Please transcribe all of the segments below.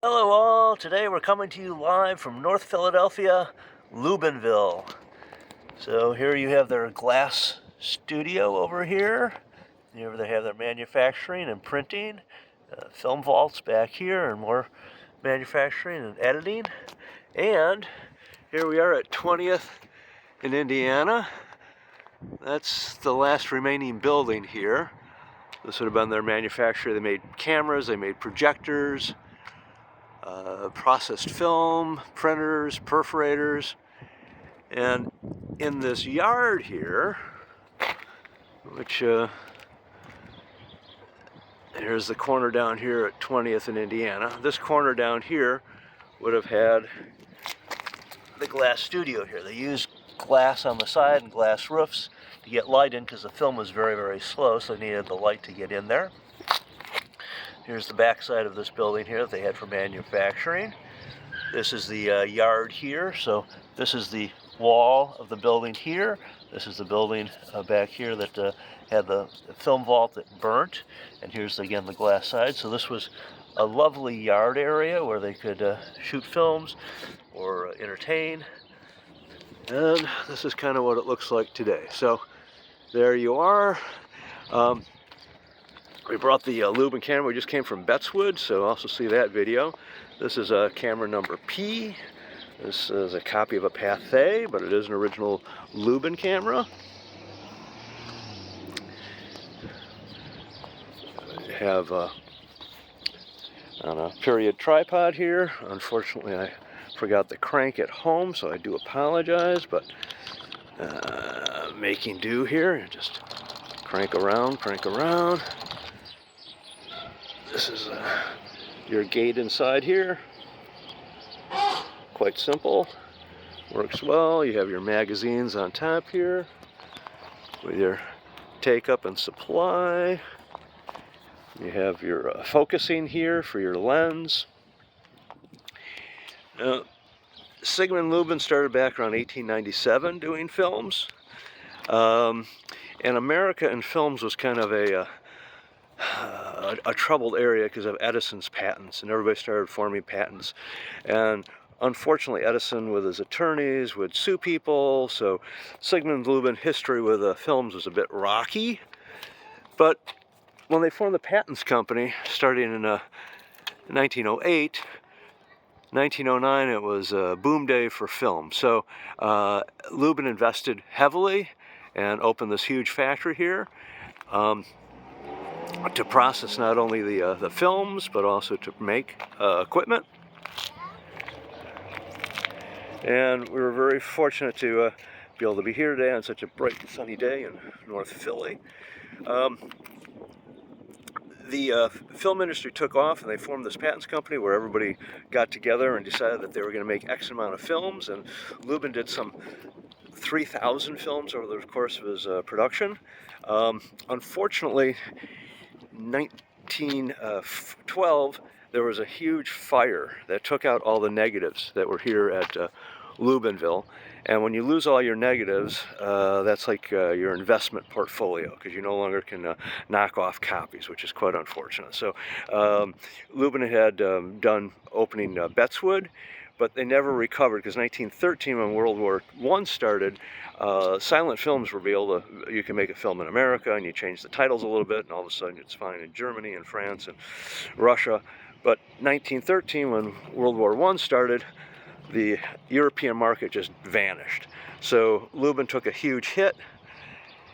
Hello all, today we're coming to you live from North Philadelphia, Lubinville. So here you have their glass studio over here. Here they have their manufacturing and printing, film vaults back here, and more manufacturing and editing. And here we are at 20th in Indiana. That's the last remaining building here. This would have been their manufacturer. They made cameras, they made projectors, processed film, printers, perforators. And in this yard here, which here's the corner down here at 20th in Indiana. This corner down here would have had the glass studio here. They used glass on the side and glass roofs to get light in because the film was very, very slow, so they needed the light to get in there. Here's the back side of this building here that they had for manufacturing. This is the yard here, so this is the wall of the building here. This is the building back here that had the film vault that burnt, and here's again the glass side. So this was a lovely yard area where they could shoot films or entertain, and this is kind of what it looks like today. So there you are. We brought the Lubin camera. We just came from Bettswood, so also see that video. This is camera number P. This is a copy of a Pathé, but it is an original Lubin camera. We have on a period tripod here. Unfortunately, I forgot the crank at home, so I do apologize, but making do here. Just crank around, crank around. This is your gate inside here. Quite simple. Works well. You have your magazines on top here with your take up and supply. You have your focusing here for your lens. Sigmund Lubin started back around 1897 doing films. And America in films was kind of a troubled area because of Edison's patents, and everybody started forming patents. And unfortunately, Edison with his attorneys would sue people, so Sigmund Lubin history with films was a bit rocky. But when they formed the patents company, starting in 1908, 1909, it was a boom day for film. So Lubin invested heavily and opened this huge factory here. To process not only the films, but also to make equipment. And we were very fortunate to be able to be here today on such a bright and sunny day in North Philly. The film industry took off, and they formed this patents company where everybody got together and decided that they were going to make X amount of films, and Lubin did some 3,000 films over the course of his production. Unfortunately, 1912, there was a huge fire that took out all the negatives that were here at Lubinville. And when you lose all your negatives, that's like your investment portfolio, because you no longer can knock off copies, which is quite unfortunate. So Lubin had done opening Bettswood, but they never recovered, because 1913, when World War I started, silent films were able to, you can make a film in America and you change the titles a little bit, and all of a sudden it's fine in Germany and France and Russia. But 1913, when World War I started, the European market just vanished. So Lubin took a huge hit,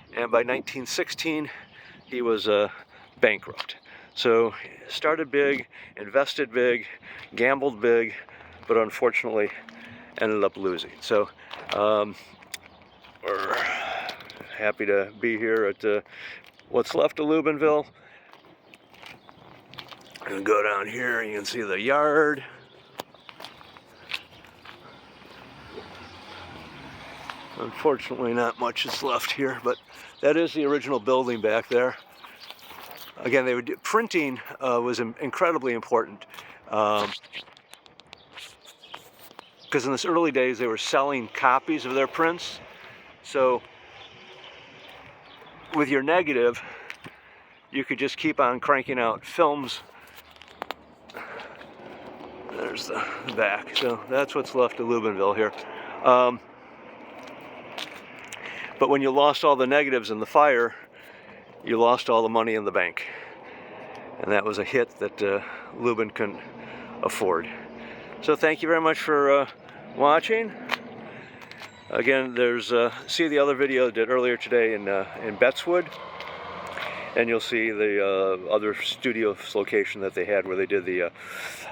and by 1916 he was bankrupt. So started big, invested big, gambled big, but unfortunately ended up losing. So we're happy to be here at what's left of Lubinville. I'm gonna go down here, you can see the yard. Unfortunately, not much is left here, but that is the original building back there. Again, they would printing was incredibly important. Because in the early days they were selling copies of their prints. So with your negative, you could just keep on cranking out films there's the back. So that's what's left of Lubinville here. But when you lost all the negatives in the fire, you lost all the money in the bank. And that was a hit that Lubin couldn't afford. So thank you very much for watching. Again, there's see the other video I did earlier today in Bettswood, and you'll see the other studio location that they had where they did the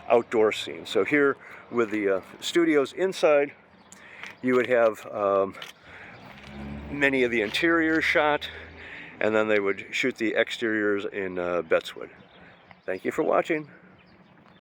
outdoor scene. So here with the studios inside, you would have many of the interiors shot, and then they would shoot the exteriors in Bettswood. Thank you for watching.